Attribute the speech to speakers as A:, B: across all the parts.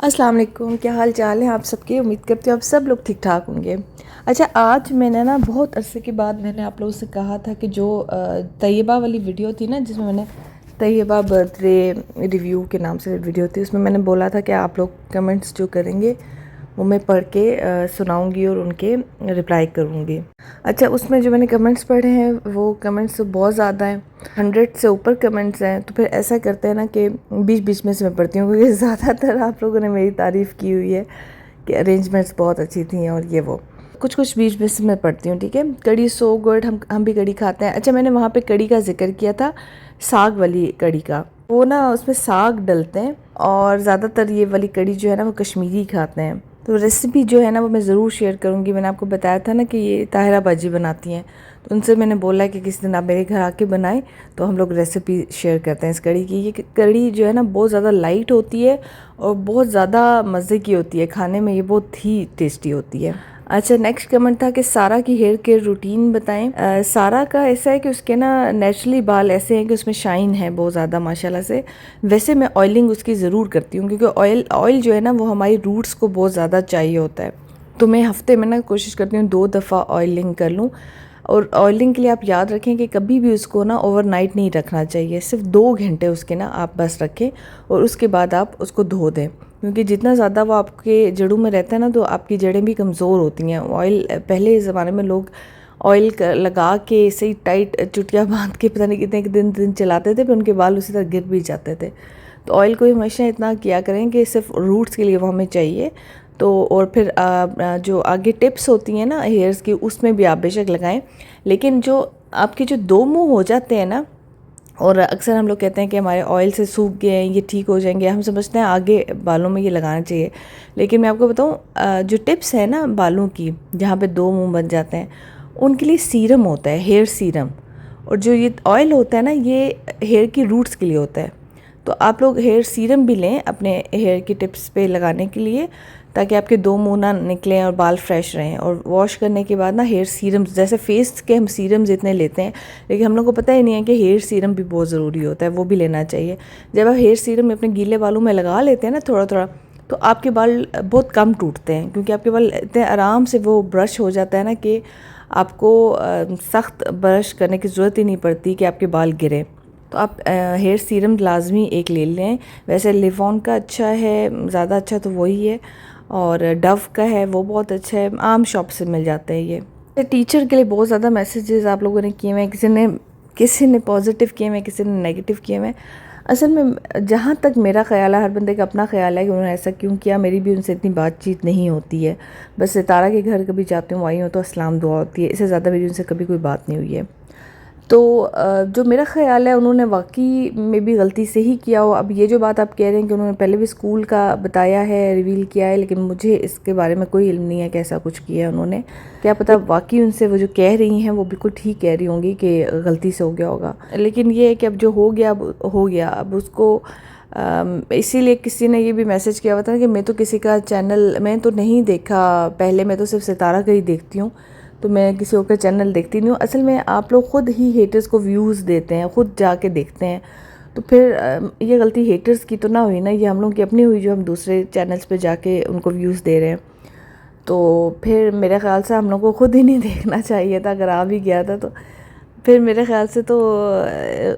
A: अस्सलाम वालेकुम, क्या हाल चाल है आप सबके। उम्मीद करती हूँ आप सब लोग ठीक ठाक होंगे। अच्छा, आज मैंने ना बहुत अरसे के बाद मैंने आप लोगों से कहा था कि जो तैयबा वाली वीडियो थी ना, जिसमें मैंने तैयबा बर्थडे रिव्यू के नाम से वीडियो थी, उसमें मैंने बोला था कि आप लोग कमेंट्स जो करेंगे वो मैं पढ़ के सुनाऊंगी और उनके रिप्लाई करूंगी। अच्छा, उसमें जो मैंने कमेंट्स पढ़े हैं वो कमेंट्स तो बहुत ज़्यादा हैं, 100 से ऊपर कमेंट्स हैं। तो फिर ऐसा करते हैं ना कि बीच बीच में से मैं पढ़ती हूँ, क्योंकि ज़्यादातर आप लोगों ने मेरी तारीफ़ की हुई है कि अरेंजमेंट्स बहुत अच्छी थी और ये वो। कुछ कुछ बीच बीच से मैं पढ़ती हूँ, ठीक है। कड़ी सो गुड, हम भी कड़ी खाते हैं। अच्छा, मैंने वहाँ पे कड़ी का जिक्र किया था, साग वाली कड़ी का। वो ना उसमें साग डलते हैं और ज़्यादातर ये वाली कड़ी जो है ना वो कश्मीरी खाते हैं। तो रेसिपी जो है ना वो मैं ज़रूर शेयर करूँगी। मैंने आपको बताया था ना कि ये ताहिरा बाजी बनाती हैं, तो उनसे मैंने बोला कि किसी दिन आप मेरे घर आके बनाएं तो हम लोग रेसिपी शेयर करते हैं इस कड़ी की। ये कड़ी जो है ना बहुत ज़्यादा लाइट होती है और बहुत ज़्यादा मज़े की होती है, खाने में ये बहुत ही टेस्टी होती है। अच्छा, नेक्स्ट कमेंट था कि सारा की हेयर केयर रूटीन बताएं। सारा का ऐसा है कि उसके ना नेचुरली बाल ऐसे हैं कि उसमें शाइन है बहुत ज़्यादा माशाल्लाह से। वैसे मैं ऑयलिंग उसकी ज़रूर करती हूँ, क्योंकि ऑयल जो है ना वो हमारी रूट्स को बहुत ज़्यादा चाहिए होता है। तो मैं हफ्ते में ना कोशिश करती हूँ 2 दफ़ा ऑयलिंग कर लूँ। और ऑयलिंग के लिए आप याद रखें कि कभी भी उसको ना ओवरनाइट नहीं रखना चाहिए, सिर्फ 2 घंटे उसके ना आप बस रखें और उसके बाद आप उसको धो दें, क्योंकि जितना ज़्यादा वो आपके जड़ों में रहता है ना तो आपकी जड़ें भी कमज़ोर होती हैं। ऑयल पहले ज़माने में लोग ऑयल लगा के सही टाइट चुटिया बांध के पता नहीं कितने दिन चलाते थे, फिर उनके बाल उसी तरह गिर भी जाते थे। तो ऑयल को हमेशा इतना किया करें कि सिर्फ रूट्स के लिए वो हमें चाहिए। तो और फिर जो आगे टिप्स होती हैं ना हेयर्स की, उसमें भी आप बेशक लगाएं। लेकिन जो आपके जो 2 मुंह हो जाते हैं ना, और अक्सर हम लोग कहते हैं कि हमारे ऑयल से सूख गए हैं, ये ठीक हो जाएंगे, हम समझते हैं आगे बालों में ये लगाना चाहिए। लेकिन मैं आपको बताऊं, जो टिप्स है ना बालों की, जहाँ पे 2 मुंह बन जाते हैं, उनके लिए सीरम होता है, हेयर सीरम। और जो ये ऑयल होता है ना, ये हेयर की रूट्स के लिए होता है। तो आप लोग हेयर सीरम भी लें अपने हेयर की टिप्स पे लगाने के लिए, ताकि आपके 2 मुंह ना निकलें और बाल फ्रेश रहें। और वॉश करने के बाद ना हेयर सीरम, जैसे फेस के हम सीरम्स इतने लेते हैं, लेकिन हम लोग को पता ही नहीं है कि हेयर सीरम भी बहुत ज़रूरी होता है, वो भी लेना चाहिए। जब आप हेयर सीरम अपने गीले बालों में लगा लेते हैं ना थोड़ा थोड़ा, तो आपके बाल बहुत कम टूटते हैं, क्योंकि आपके बाल इतने आराम से वो ब्रश हो जाता है ना कि आपको सख्त ब्रश करने की ज़रूरत ही नहीं पड़ती कि आपके बाल गिरें। तो आप हेयर सीरम लाजमी एक ले लें। वैसे लिवॉन का अच्छा है, ज़्यादा अच्छा तो वही है, और डव का है वो बहुत अच्छा है, आम शॉप से मिल जाते हैं ये। टीचर के लिए बहुत ज़्यादा मैसेजेस आप लोगों ने किए हुए हैं, किसी ने पॉजिटिव किए हुए हैं, किसी ने नेगेटिव किए हुए हैं। असल में जहाँ तक मेरा ख्याल है, हर बंदे का अपना ख्याल है कि उन्होंने ऐसा क्यों किया। मेरी भी उनसे इतनी बातचीत नहीं होती है, बस सितारा के घर कभी जाती हूँ, आई हूँ तो अस्सलाम दुआ होती है, इससे ज़्यादा मेरी उनसे कभी कोई बात नहीं हुई है। तो जो मेरा ख़्याल है उन्होंने वाकई में भी गलती से ही किया हो। अब ये जो बात आप कह रहे हैं कि उन्होंने पहले भी स्कूल का बताया है, रिवील किया है, लेकिन मुझे इसके बारे में कोई इल्म नहीं है कि ऐसा कुछ किया है उन्होंने। क्या पता वाकई उनसे वो जो कह रही हैं वो बिल्कुल ठीक कह रही होंगी कि गलती से हो गया होगा। लेकिन ये है कि अब जो हो गया अब हो गया, अब उसको इसीलिए किसी ने ये भी मैसेज किया हुआ था कि मैं तो किसी का चैनल मैं तो नहीं देखा पहले, मैं तो सिर्फ सितारा का ही देखती हूँ, तो मैं किसी और का चैनल देखती नहीं हूँ। असल में आप लोग ख़ुद ही हेटर्स को व्यूज़ देते हैं, ख़ुद जाके देखते हैं, तो फिर ये गलती हेटर्स की तो ना हुई ना, ये हम लोग की अपनी हुई जो हम दूसरे चैनल्स पे जाके उनको व्यूज़ दे रहे हैं। तो फिर मेरे ख़्याल से हम लोग को ख़ुद ही नहीं देखना चाहिए था, अगर आ भी गया था तो फिर मेरे ख़्याल से तो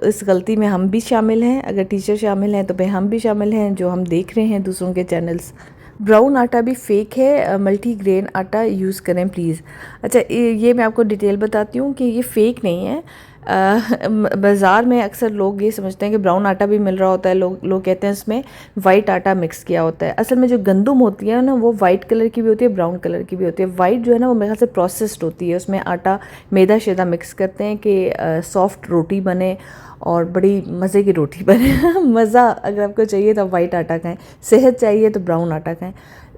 A: इस गलती में हम भी शामिल हैं। अगर टीचर शामिल हैं तो फिर हम भी शामिल हैं जो हम देख रहे हैं दूसरों के चैनल्स। ब्राउन आटा भी फ़ेक है, मल्टीग्रेन आटा यूज़ करें प्लीज़। अच्छा, ये मैं आपको डिटेल बताती हूँ कि ये फ़ेक नहीं है। बाज़ार में अक्सर लोग ये समझते हैं कि ब्राउन आटा भी मिल रहा होता है, लोग कहते हैं इसमें वाइट आटा मिक्स किया होता है। असल में जो गंदुम होती है ना वो वाइट कलर की भी होती है, ब्राउन कलर की भी होती है। वाइट जो है ना वो मेरे ख्याल से प्रोसेस्ड होती है, उसमें आटा मैदा शैदा मिक्स करते हैं कि सॉफ्ट रोटी बने और बड़ी मज़े की रोटी बने। मज़ा अगर आपको चाहिए तो वाइट आटा खाएं, सेहत चाहिए तो ब्राउन आटा खाएं।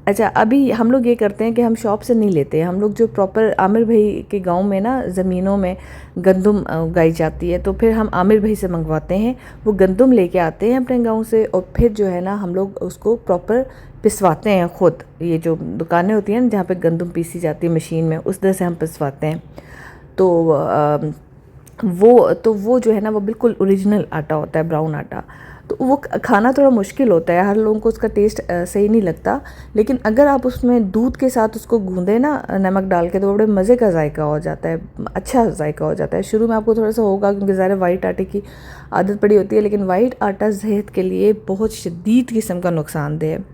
A: अच्छा, अभी हम लोग ये करते हैं कि हम शॉप से नहीं लेते हैं, हम लोग जो प्रॉपर आमिर भाई के गांव में ना ज़मीनों में गंदुम उगाई जाती है, तो फिर हम आमिर भाई से मंगवाते हैं, वो गंदुम लेके आते हैं अपने गांव से, और फिर जो है ना हम लोग उसको प्रॉपर पिसवाते हैं खुद। ये जो दुकानें होती हैं ना जहाँ पे गंदुम पीसी जाती है मशीन में, उस तरह से हम पिसवाते हैं। तो वो जो है ना वो बिल्कुल ओरिजिनल आटा होता है, ब्राउन आटा। तो वो खाना थोड़ा मुश्किल होता है, हर लोगों को उसका टेस्ट सही नहीं लगता। लेकिन अगर आप उसमें दूध के साथ उसको गूँधे ना नमक डाल के, तो बड़े मज़े का जायका हो जाता है, अच्छा जायका हो जाता है। शुरू में आपको थोड़ा सा होगा क्योंकि ज़्यादा वाइट आटे की आदत पड़ी होती है, लेकिन वाइट आटा सेहत के लिए बहुत शदीद किस्म का नुकसानदेह है।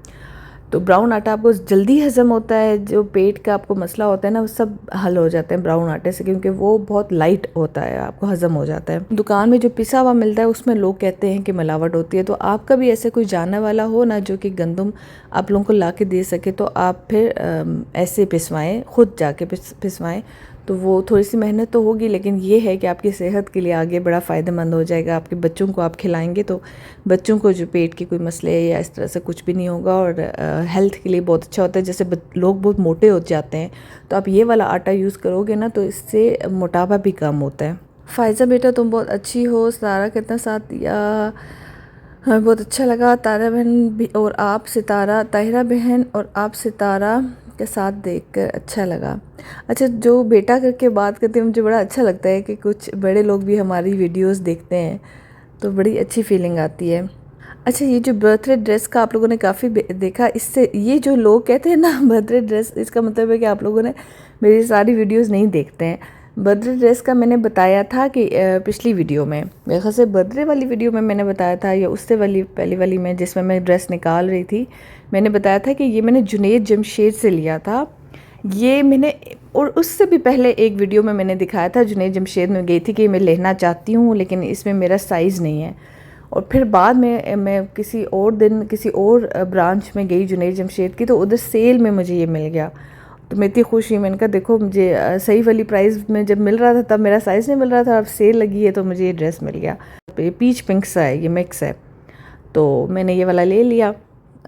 A: तो ब्राउन आटा आपको जल्दी हज़म होता है, जो पेट का आपको मसला होता है ना वो सब हल हो जाते हैं ब्राउन आटे से, क्योंकि वो बहुत लाइट होता है, आपको हज़म हो जाता है। दुकान में जो पिसा हुआ मिलता है उसमें लोग कहते हैं कि मिलावट होती है। तो आपका भी ऐसे कोई जानने वाला हो ना जो कि गंदम आप लोगों को ला के दे सके, तो आप फिर ऐसे पिसवाएँ, ख़ुद जाके पिसवाएँ। तो वो थोड़ी सी मेहनत तो होगी, लेकिन ये है कि आपकी सेहत के लिए आगे बड़ा फ़ायदेमंद हो जाएगा। आपके बच्चों को आप खिलाएंगे तो बच्चों को जो पेट के कोई मसले या इस तरह से कुछ भी नहीं होगा, और हेल्थ के लिए बहुत अच्छा होता है। जैसे लोग बहुत मोटे हो जाते हैं, तो आप ये वाला आटा यूज़ करोगे ना तो इससे मोटापा भी कम होता है। फ़ायज़ा बेटा तुम बहुत अच्छी हो, सारा कितना साथ दिया, हमें बहुत अच्छा लगा। तारा बहन भी और आप सितारा, ताहिरा बहन और आप सितारा के साथ देखकर अच्छा लगा। अच्छा, जो बेटा करके बात करते हैं मुझे बड़ा अच्छा लगता है कि कुछ बड़े लोग भी हमारी वीडियोस देखते हैं, तो बड़ी अच्छी फीलिंग आती है। अच्छा, ये जो बर्थडे ड्रेस का आप लोगों ने काफ़ी देखा, इससे ये जो लोग कहते हैं ना बर्थडे ड्रेस, इसका मतलब है कि आप लोगों ने मेरी सारी वीडियोस नहीं देखते हैं। बर्थडे ड्रेस का मैंने बताया था कि पिछली वीडियो में, मेरे ख्याल से बर्थडे वाली वीडियो में मैंने बताया था, या उससे वाली पहली वाली में जिसमें मैं ड्रेस निकाल रही थी, मैंने बताया था कि ये मैंने जुनैद जमशेद से लिया था। ये मैंने, और उससे भी पहले एक वीडियो में मैंने दिखाया था, जुनैद जमशेद में गई थी कि मैं लेना चाहती हूँ लेकिन इसमें मेरा साइज़ नहीं है। और फिर बाद में मैं किसी और दिन किसी और ब्रांच में गई जुनैद जमशेद की, तो उधर सेल में मुझे ये मिल गया। तो मैं इतनी खुश हुई, मैंने कहा देखो मुझे सही वाली प्राइस में जब मिल रहा था तब मेरा साइज़ नहीं मिल रहा था, अब सेल लगी है तो मुझे ये ड्रेस मिल गया। पीच पिंक सा है, ये मिक्स है, तो मैंने ये वाला ले लिया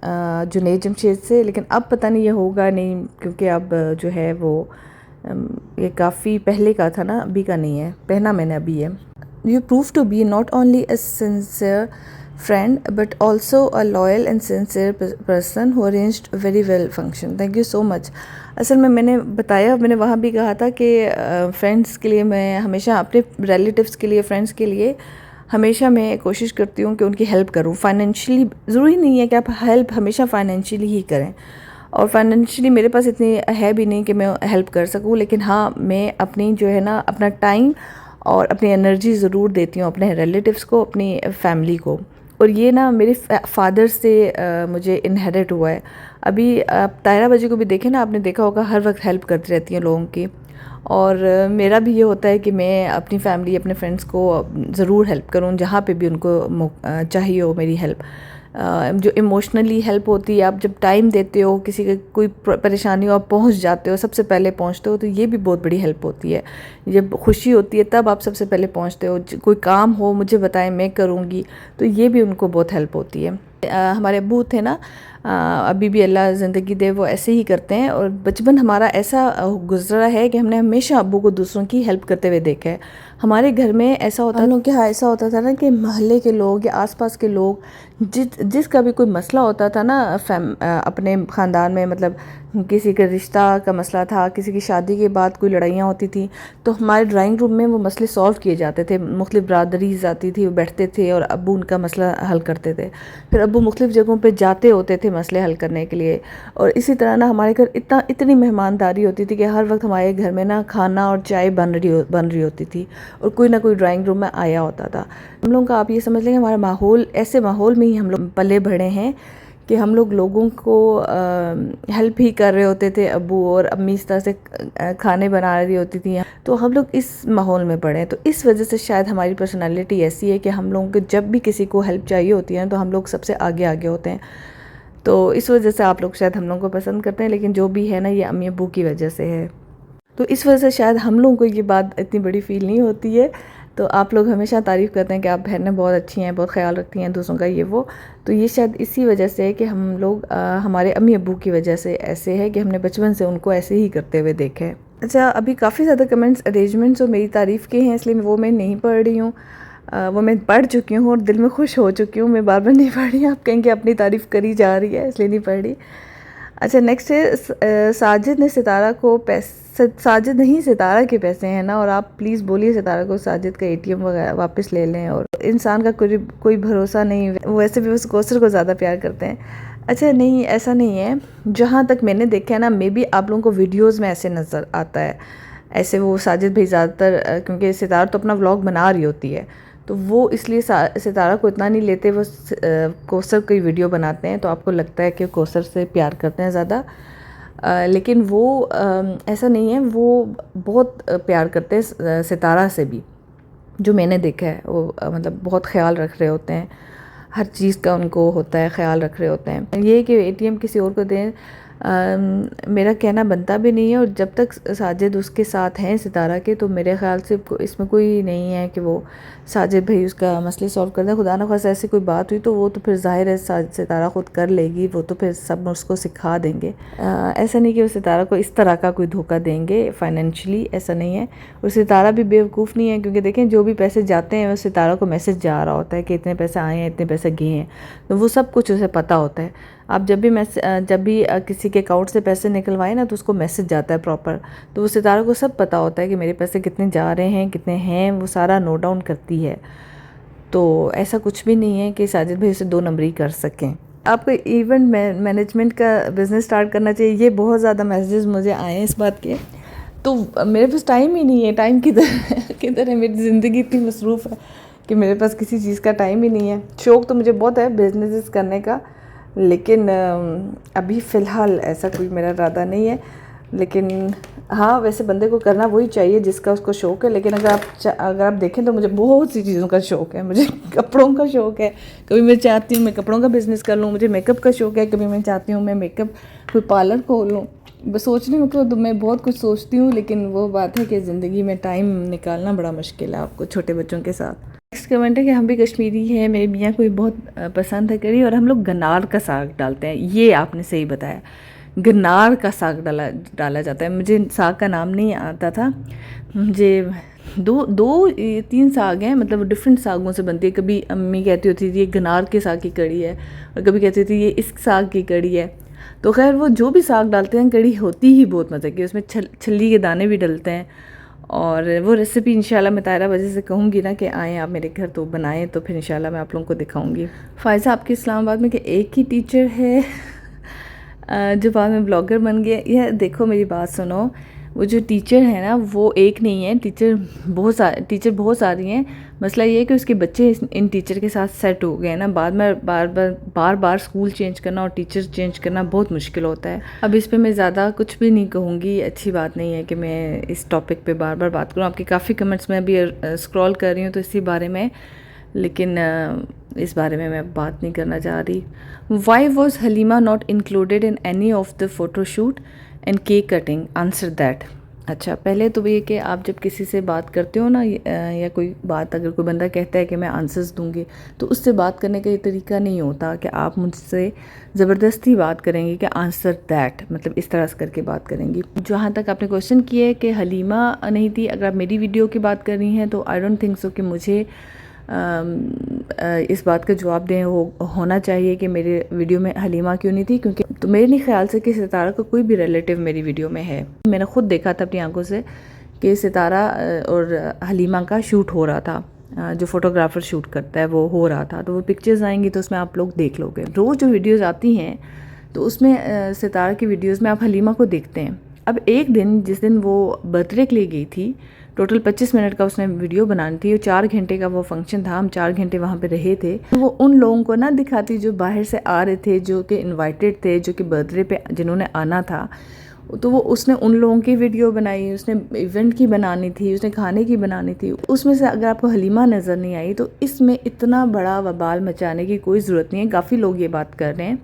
A: जुनैद जमशेद से। लेकिन अब पता नहीं ये होगा नहीं, क्योंकि अब जो है वो ये काफ़ी पहले का था ना, अभी का नहीं है, पहना मैंने अभी है। You prove to be not only a sincere friend but also a loyal and sincere person who arranged very well function. Thank you so much. असल में मैंने बताया, मैंने वहाँ भी कहा था कि फ्रेंड्स के लिए मैं हमेशा, अपने रिलेटिव्स के लिए, फ्रेंड्स के लिए हमेशा मैं कोशिश करती हूँ कि उनकी हेल्प करूँ। फाइनेंशियली ज़रूरी नहीं है कि आप हेल्प हमेशा फाइनेंशियली ही करें, और फाइनेंशियली मेरे पास इतनी है भी नहीं कि मैं हेल्प कर सकूँ, लेकिन हाँ मैं अपनी जो है ना अपना टाइम और अपनी एनर्जी ज़रूर देती हूँ अपने रिलेटिव्स को, अपनी फैमिली को। और ये ना मेरे फादर से मुझे इनहेरिट हुआ है। अभी आप तायरा बाजी को भी देखें ना, आपने देखा होगा हर वक्त हेल्प करती रहती हैं लोगों की, और मेरा भी ये होता है कि मैं अपनी फैमिली, अपने फ्रेंड्स को ज़रूर हेल्प करूँ जहाँ पे भी उनको चाहिए हो मेरी हेल्प। जो इमोशनली हेल्प होती है, आप जब टाइम देते हो, किसी के कोई परेशानी हो आप पहुंच जाते हो, सबसे पहले पहुंचते हो, तो ये भी बहुत बड़ी हेल्प होती है। जब खुशी होती है तब आप सबसे पहले पहुंचते हो। कोई काम हो मुझे बताएं, मैं करूँगी, तो ये भी उनको बहुत हेल्प होती है। हमारे अब्बू थे ना, अभी भी अल्लाह ज़िंदगी दे, वो ऐसे ही करते हैं। और बचपन हमारा ऐसा गुजरा है कि हमने हमेशा अब्बू को दूसरों की हेल्प करते हुए देखा है। हमारे घर में ऐसा होता, हम लोग के यहाँ ऐसा होता था ना कि मोहल्ले के लोग या आसपास के लोग जिसका भी कोई मसला होता था ना अपने ख़ानदान में, मतलब किसी का रिश्ता का मसला था, किसी की शादी के बाद कोई लड़ाइयाँ होती थी, तो हमारे ड्राइंग रूम में वो मसले सॉल्व किए जाते थे। मुख्तलिफ बरादरीज़ आती थी, वो बैठते थे और अब्बू उनका मसला हल करते थे। फिर अब्बू मुख्तलिफ जगहों पे जाते होते थे मसले हल करने के लिए। और इसी तरह ना हमारे घर इतनी मेहमानदारी होती थी कि हर वक्त हमारे घर में ना खाना और चाय बन रही होती थी, और कोई ना कोई ड्राइंग रूम में आया होता था। हम लोगों का, आप ये समझ लेंगे, हमारा माहौल, ऐसे माहौल में ही हम लोग पले बढ़े हैं कि हम लोग लोगों को हेल्प ही कर रहे होते थे। अब्बू और अम्मी इस तरह से खाने बना रही होती थी, तो हम लोग इस माहौल में पढ़े। तो इस वजह से शायद हमारी पर्सनालिटी ऐसी है कि हम लोगों को जब भी किसी को हेल्प चाहिए होती है तो हम लोग सबसे आगे आगे होते हैं। तो इस वजह से आप लोग शायद हम लोग को पसंद करते हैं, लेकिन जो भी है ना, ये अम्मी अब्बू की वजह से है। तो इस वजह से शायद हम लोगों को ये बात इतनी बड़ी फील नहीं होती है। तो आप लोग हमेशा तारीफ़ करते हैं कि आप बहनें बहुत अच्छी हैं, बहुत ख्याल रखती हैं दूसरों का, ये वो। तो ये शायद इसी वजह से है कि हम लोग हमारे अम्मी अब्बू की वजह से ऐसे है कि हमने बचपन से उनको ऐसे ही करते हुए देखा है। अच्छा, अभी काफ़ी ज़्यादा कमेंट्स अरेंजमेंट्स और मेरी तारीफ़ के हैं, इसलिए वो मैं नहीं पढ़ रही हूँ। वो मैं पढ़ चुकी हूँ और दिल में खुश हो चुकी हूँ, मैं बार बार नहीं पढ़ रही। आप कहेंगे अपनी तारीफ़ करी जा रही है इसलिए नहीं पढ़ रही। अच्छा नेक्स्ट है साजिद ने सितारा को पैसे, साजिद नहीं सितारा के पैसे हैं ना, और आप प्लीज़ बोलिए सितारा को साजिद का एटीएम वगैरह वापस ले लें। और इंसान का कोई भरोसा नहीं, वैसे भी उस कौसर को ज़्यादा प्यार करते हैं। अच्छा नहीं, ऐसा नहीं है, जहाँ तक मैंने देखा है ना, मे बी आप लोगों को वीडियोज़ में ऐसे नज़र आता है, ऐसे वो साजिद भाई ज़्यादातर, क्योंकि सितारा तो अपना व्लॉग बना रही होती है तो वो इसलिए सितारा को इतना नहीं लेते, वो कौसर की वीडियो बनाते हैं तो आपको लगता है कि कौसर से प्यार करते हैं ज़्यादा, लेकिन वो ऐसा नहीं है, वो बहुत प्यार करते हैं सितारा से भी। जो मैंने देखा है वो मतलब बहुत ख्याल रख रहे होते हैं, हर चीज़ का उनको होता है, ख्याल रख रहे होते हैं। ये कि एटीएम किसी और को दें, मेरा कहना बनता भी नहीं है। और जब तक साजिद उसके साथ हैं सितारा के, तो मेरे ख़्याल से इसमें कोई नहीं है कि वो साजिद भाई उसका मसले सॉल्व कर दें। खुदा न खास्ता ऐसी कोई बात हुई तो वो तो फिर ज़ाहिर है सितारा ख़ुद कर लेगी, वो तो फिर सब उसको सिखा देंगे। ऐसा नहीं कि वो सितारा को इस तरह का कोई धोखा देंगे फाइनेंशियली, ऐसा नहीं है। और सितारा भी बेवकूफ़ नहीं है, क्योंकि देखें जो भी पैसे जाते हैं वो सितारा को मैसेज जा रहा होता है कि इतने पैसे आए हैं, इतने पैसे गए हैं, तो वो सब कुछ उसे पता होता है। आप जब भी किसी के अकाउंट से पैसे निकलवाए ना, तो उसको मैसेज जाता है प्रॉपर, तो वो सितारा को सब पता होता है कि मेरे पैसे कितने जा रहे हैं, कितने हैं, वो सारा नोट डाउन करती है। तो ऐसा कुछ भी नहीं है कि साजिद भाई उसे 2 नंबरी कर सकें। आपको इवेंट मैनेजमेंट का बिज़नेस स्टार्ट करना चाहिए, ये बहुत ज़्यादा मैसेजेस मुझे आए हैं इस बात के। तो मेरे पास टाइम ही नहीं है, टाइम किधर है, मेरी ज़िंदगी इतनी मसरूफ़ है कि मेरे पास किसी चीज़ का टाइम ही नहीं है। शौक़ तो मुझे बहुत है बिज़नेस करने का, लेकिन अभी फ़िलहाल ऐसा कोई मेरा इरादा नहीं है। लेकिन हाँ, वैसे बंदे को करना वही चाहिए जिसका उसको शौक़ है। लेकिन अगर आप देखें तो मुझे बहुत सी चीज़ों का शौक़ है। मुझे कपड़ों का शौक़ है, कभी मैं चाहती हूँ मैं कपड़ों का बिज़नेस कर लूँ। मुझे मेकअप का शौक़ है, कभी मैं चाहती हूँ मैं मेकअप कोई पार्लर खोल लूँ। बस सोचने में तो मैं बहुत कुछ सोचती हूँ, लेकिन वो बात है कि ज़िंदगी में टाइम निकालना बड़ा मुश्किल है आपको छोटे बच्चों के साथ। नेक्स्ट कमेंट है कि हम भी कश्मीरी हैं, मेरे मियाँ को बहुत पसंद है करी, और हम लोग गन्नार का साग डालते हैं। ये आपने सही बताया, गन्नार का साग डाला जाता है। मुझे साग का नाम नहीं आता था। मुझे दो 3 साग हैं, मतलब डिफरेंट सागों से बनती है। कभी अम्मी कहती होती थी ये गन्नार के साग की कड़ी है, और कभी कहती थी ये इस साग की कड़ी है। तो खैर वो जो भी साग डालते हैं कड़ी होती ही बहुत मज़े की, उसमें छल्ली के दाने भी डलते हैं। और वो रेसिपी इंशाल्लाह मैं तायरा वजह से कहूँगी ना कि आएँ आप मेरे घर तो बनाएं, तो फिर इंशाल्लाह मैं आप लोगों को दिखाऊंगी। फ़ायज़ा आपके इस्लामाबाद में कि एक ही टीचर है जो बाद में ब्लॉगर बन गया। यह देखो मेरी बात सुनो, वो जो टीचर है ना वो एक नहीं है, टीचर बहुत सारी हैं। मसला ये है कि उसके बच्चे इन टीचर के साथ सेट हो गए हैं ना, बाद में बार बार स्कूल चेंज करना और टीचर चेंज करना बहुत मुश्किल होता है। अब इस पे मैं ज़्यादा कुछ भी नहीं कहूँगी, अच्छी बात नहीं है कि मैं इस टॉपिक पे बार बार बात करूँ। आपके काफ़ी कमेंट्स में अभी स्क्रॉल कर रही हूँ तो इसी बारे में, लेकिन इस बारे में मैं बात नहीं करना चाह रही। Why was Halima not included in any of the photoshoot and cake cutting, answer that. अच्छा, पहले तो ये कि आप जब किसी से बात करते हो ना, या कोई बात अगर कोई बंदा कहता है कि मैं आंसर्स दूंगी, तो उससे बात करने का ये तरीका नहीं होता कि आप मुझसे ज़बरदस्ती बात करेंगे कि आंसर दैट, मतलब इस तरह से करके बात करेंगी। जहाँ तक आपने क्वेश्चन किया है कि हलीमा नहीं थी, अगर आप मेरी वीडियो की बात कर रही हैं तो आई डोंट थिंक सो कि मुझे इस बात का जवाब होना चाहिए कि मेरे वीडियो में हलीमा क्यों नहीं थी, क्योंकि तो मेरे नहीं ख्याल से कि सितारा का कोई भी रिलेटिव मेरी वीडियो में है। मैंने खुद देखा था अपनी आंखों से कि सितारा और हलीमा का शूट हो रहा था, जो फोटोग्राफर शूट करता है वो हो रहा था। तो वो पिक्चर्स आएंगी तो उसमें आप लोग देख लोगे। रोज़ जो वीडियोज़ आती हैं तो उसमें सितारा की वीडियोज़ में आप हलीमा को देखते हैं। अब एक दिन जिस दिन वो बर्थडे के लिए गई थी, टोटल 25 मिनट का उसने वीडियो बनानी थी, 4 घंटे का वो फंक्शन था, हम 4 घंटे वहाँ पे रहे थे। वो उन लोगों को ना दिखाती जो बाहर से आ रहे थे, जो कि इनवाइटेड थे, जो कि बर्थडे पे जिन्होंने आना था, तो वो उसने उन लोगों की वीडियो बनाई, उसने इवेंट की बनानी थी, उसने खाने की बनानी थी। उसमें से अगर आपको हलीमा नज़र नहीं आई तो इसमें इतना बड़ा वबाल मचाने की कोई ज़रूरत नहीं है। काफ़ी लोग ये बात कर रहे हैं,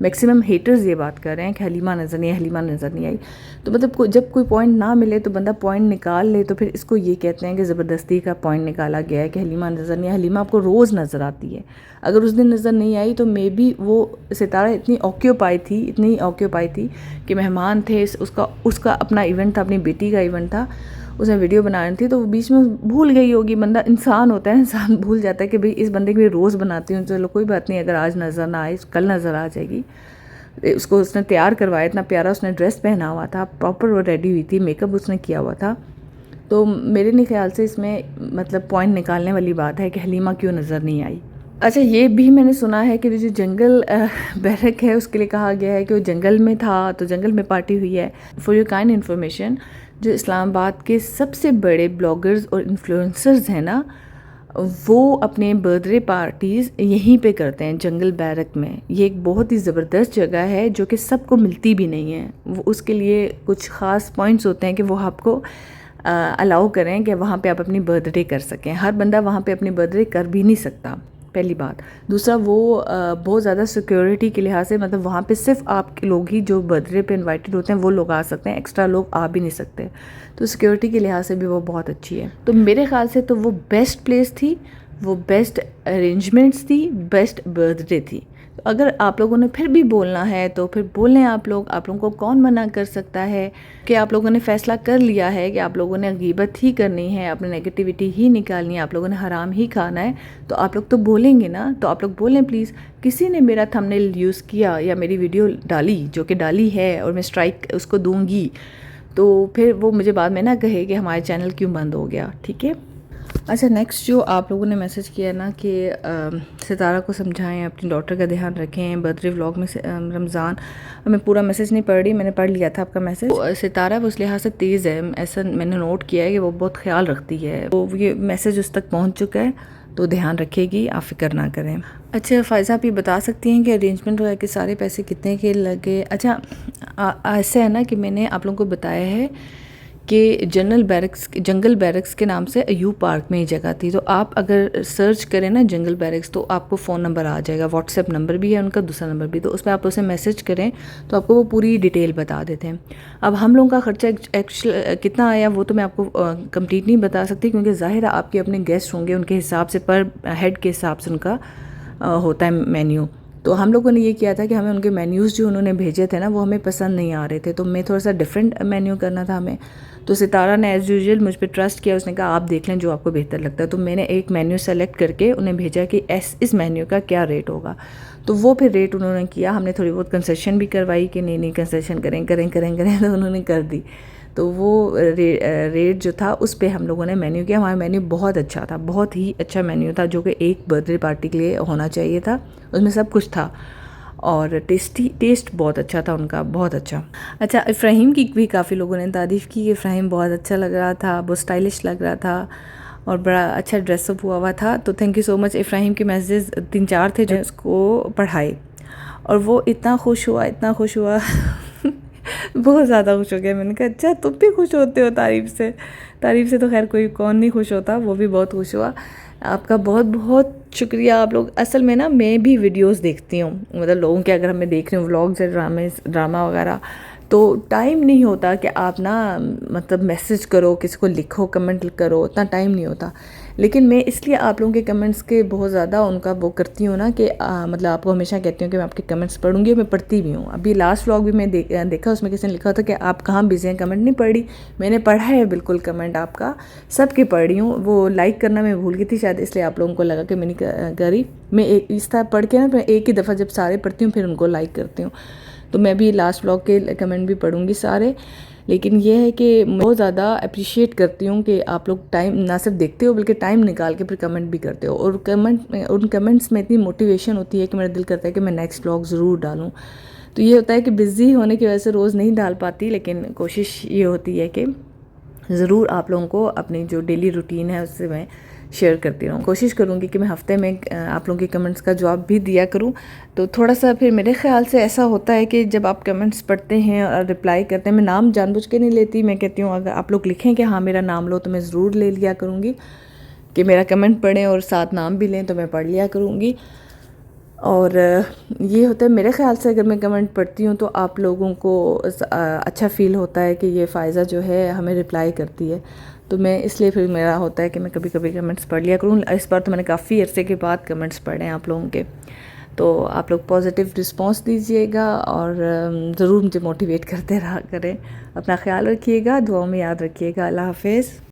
A: मैक्सिमम हेटर्स ये बात कर रहे हैं कि हलीमा नज़र नहीं आई, हलीमा नज़र नहीं आई। तो मतलब जब कोई पॉइंट ना मिले तो बंदा पॉइंट निकाल ले, तो फिर इसको ये कहते हैं कि ज़बरदस्ती का पॉइंट निकाला गया है कि हलीमा नज़र नहीं आई। हलीमा आपको रोज़ नज़र आती है, अगर उस दिन नज़र नहीं आई तो मे बी वो सितारा इतनी ऑक्यूपाई थी कि मेहमान थे, उसका अपना इवेंट था, अपनी बेटी का इवेंट था, उसने वीडियो बनानी थी, तो वो बीच में भूल गई होगी। बंदा इंसान होता है, इंसान भूल जाता है कि भाई इस बंदे की मैं रोज़ बनाती हूँ, चलो कोई बात नहीं, अगर आज नज़र ना आए कल नज़र आ जाएगी। उसको उसने तैयार करवाया, इतना प्यारा उसने ड्रेस पहना हुआ था, प्रॉपर वो रेडी हुई थी, मेकअप उसने किया हुआ था। तो मेरे नहीं ख्याल से इसमें मतलब पॉइंट निकालने वाली बात है कि हलीमा क्यों नज़र नहीं आई। अच्छा, ये भी मैंने सुना है कि जो जंगल बैरक है उसके लिए कहा गया है कि वो जंगल में था, तो जंगल में पार्टी हुई है। फॉर योर काइंड इन्फॉर्मेशन, जो इस्लामाबाद के सबसे बड़े ब्लॉगर्स और इन्फ्लुएंसर्स हैं ना, वो अपने बर्थडे पार्टीज़ यहीं पे करते हैं, जंगल बैरक में। ये एक बहुत ही ज़बरदस्त जगह है जो कि सबको मिलती भी नहीं है। वो उसके लिए कुछ ख़ास पॉइंट्स होते हैं कि वो आपको अलाउ करें कि वहाँ पे आप अपनी बर्थडे कर सकें। हर बंदा वहाँ पे अपनी बर्थडे कर भी नहीं सकता, पहली बात। दूसरा, वो बहुत ज़्यादा सिक्योरिटी के लिहाज से, मतलब वहाँ पे सिर्फ आपके लोग ही जो बर्थडे पे इनवाइटेड होते हैं वो लोग आ सकते हैं, एक्स्ट्रा लोग आ भी नहीं सकते। तो सिक्योरिटी के लिहाज से भी वो बहुत अच्छी है। तो मेरे ख्याल से तो वो बेस्ट प्लेस थी, वो बेस्ट अरेंजमेंट्स थी, बेस्ट बर्थडे थी। तो अगर आप लोगों ने फिर भी बोलना है तो फिर बोलें आप लोगों को कौन मना कर सकता है कि आप लोगों ने फ़ैसला कर लिया है कि आप लोगों ने गीबत ही करनी है, अपनी नेगेटिविटी ही निकालनी है, आप लोगों ने हराम ही खाना है, तो आप लोग तो बोलेंगे ना। तो आप लोग बोलें प्लीज़। किसी ने मेरा थंबनेल यूज़ किया या मेरी वीडियो डाली, जो कि डाली है, और मैं स्ट्राइक उसको दूंगी, तो फिर वो मुझे बाद में ना कहे कि हमारे चैनल क्यों बंद हो गया, ठीक है। अच्छा, नेक्स्ट जो आप लोगों ने मैसेज किया ना कि सितारा को समझाएं, अपनी डॉटर का ध्यान रखें, बर्थडे व्लॉग में रमज़ान। मैं पूरा मैसेज नहीं पढ़ रही, मैंने पढ़ लिया था आपका मैसेज। तो सितारा वो उस लिहाज से तेज़ है, ऐसा मैंने नोट किया है कि वो बहुत ख्याल रखती है, तो ये मैसेज उस तक पहुँच चुका है, तो ध्यान रखेगी, आप फिक्र ना करें। अच्छा फ़ायज़ा, आप ये बता सकती हैं कि अरेंजमेंट वगैरह के सारे पैसे कितने के लगे? अच्छा, ऐसा है ना कि मैंने आप लोगों को बताया है कि जंगल बैरक्स के नाम से अयूब पार्क में ही जगह थी। तो आप अगर सर्च करें ना जंगल बैरक्स, तो आपको फ़ोन नंबर आ जाएगा, व्हाट्सएप नंबर भी है उनका, दूसरा नंबर भी। तो उस पर आप उसे मैसेज करें तो आपको वो पूरी डिटेल बता देते हैं। अब हम लोगों का ख़र्चा एक्चुअल कितना आया वो तो मैं आपको कंप्लीट नहीं बता सकती, क्योंकि ज़ाहिर है आपके अपने गेस्ट होंगे, उनके हिसाब से पर हेड के हिसाब से उनका होता है मेन्यू। तो हम लोगों ने ये किया था कि हमें उनके मेन्यूज़ जो उन्होंने भेजे थे ना, वो हमें पसंद नहीं आ रहे थे, तो मैं थोड़ा सा डिफरेंट मेन्यू करना था हमें। तो सितारा ने एज़ यूजुअल मुझ पर ट्रस्ट किया, उसने कहा आप देख लें जो आपको बेहतर लगता है। तो मैंने एक मेन्यू सेलेक्ट करके उन्हें भेजा कि इस मेन्यू का क्या रेट होगा। तो वो फिर रेट उन्होंने किया, हमने थोड़ी बहुत कंसेशन भी करवाई कि नहीं कंसेशन करें, तो उन्होंने कर दी। तो वो रेट जो था उस पर हम लोगों ने मेन्यू किया। हमारा मेन्यू बहुत अच्छा था, बहुत ही अच्छा मेन्यू था, जो कि एक बर्थडे पार्टी के लिए होना चाहिए था। उसमें सब कुछ था और टेस्ट बहुत अच्छा था उनका, बहुत अच्छा। अच्छा, इफ़राहीम की भी काफ़ी लोगों ने तारीफ़ की कि इफ़राहीम बहुत अच्छा लग रहा था, बहुत स्टाइलिश लग रहा था और बड़ा अच्छा ड्रेसअप हुआ था। तो थैंक यू सो मच। इफ़राहीम के मैसेज 3-4 थे जो उसको पढ़ाए और वो इतना खुश हुआ बहुत ज़्यादा खुश हो गया। मैंने कहा अच्छा तुम भी खुश होते हो तारीफ़ से तो खैर कोई कौन नहीं खुश होता, वो भी बहुत खुश हुआ। आपका बहुत बहुत शुक्रिया। आप लोग असल में ना, मैं भी वीडियोस देखती हूँ, मतलब लोगों के अगर मैं देख रही हूँ व्लॉग्स या ड्रामा वगैरह, तो टाइम नहीं होता कि आप ना मतलब मैसेज करो, किसी को लिखो, कमेंट करो, उतना टाइम नहीं होता। लेकिन मैं इसलिए आप लोगों के कमेंट्स के बहुत ज़्यादा उनका वो करती हूँ ना कि मतलब आपको हमेशा कहती हूँ कि मैं आपके कमेंट्स पढ़ूंगी, मैं पढ़ती भी हूँ। अभी लास्ट व्लॉग भी मैं देखा, उसमें किसी ने लिखा था कि आप कहाँ बिजी हैं, कमेंट नहीं पढ़ी। मैंने पढ़ा है बिल्कुल, कमेंट आपका सबके पढ़ रही हूँ। वो लाइक करना मैं भूल गई थी शायद, इसलिए आप लोगों को लगा कि मैंने करी। मैं इस तरह पढ़ के ना, मैं एक ही दफ़ा जब सारे पढ़ती हूँ फिर उनको लाइक करती हूँ। तो मैं भी लास्ट व्लॉग के कमेंट भी पढ़ूंगी सारे। लेकिन ये है कि बहुत ज़्यादा अप्रिशिएट करती हूँ कि आप लोग टाइम ना सिर्फ देखते हो बल्कि टाइम निकाल के फिर कमेंट भी करते हो, और उन कमेंट्स में इतनी मोटिवेशन होती है कि मेरा दिल करता है कि मैं नेक्स्ट व्लॉग ज़रूर डालूँ। तो ये होता है कि बिज़ी होने की वजह से रोज़ नहीं डाल पाती, लेकिन कोशिश ये होती है कि ज़रूर आप लोगों को अपनी जो डेली रूटीन है उससे मैं शेयर करती रहूँ। कोशिश करूँगी कि मैं हफ़्ते में आप लोगों के कमेंट्स का जवाब भी दिया करूँ। तो थोड़ा सा फिर मेरे ख़्याल से ऐसा होता है कि जब आप कमेंट्स पढ़ते हैं और रिप्लाई करते हैं, मैं नाम जानबूझ के नहीं लेती, मैं कहती हूँ अगर आप लोग लिखें कि हाँ मेरा नाम लो, तो मैं ज़रूर ले लिया करूँगी कि मेरा कमेंट पढ़ें और साथ नाम भी लें, तो मैं पढ़ लिया करूँगी। और ये होता है मेरे ख़्याल से, अगर मैं कमेंट पढ़ती हूँ तो आप लोगों को अच्छा फ़ील होता है कि ये फ़ायज़ा जो है हमें रिप्लाई करती है। तो मैं इसलिए फिर मेरा होता है कि मैं कभी कभी कमेंट्स पढ़ लिया करूँ। इस बार तो मैंने काफ़ी अरसे के बाद कमेंट्स पढ़े हैं आप लोगों के। तो आप लोग पॉजिटिव रिस्पांस दीजिएगा और ज़रूर मुझे मोटिवेट करते रहा करें। अपना ख्याल रखिएगा, दुआओं में याद रखिएगा। अल्लाह हाफ़िज़।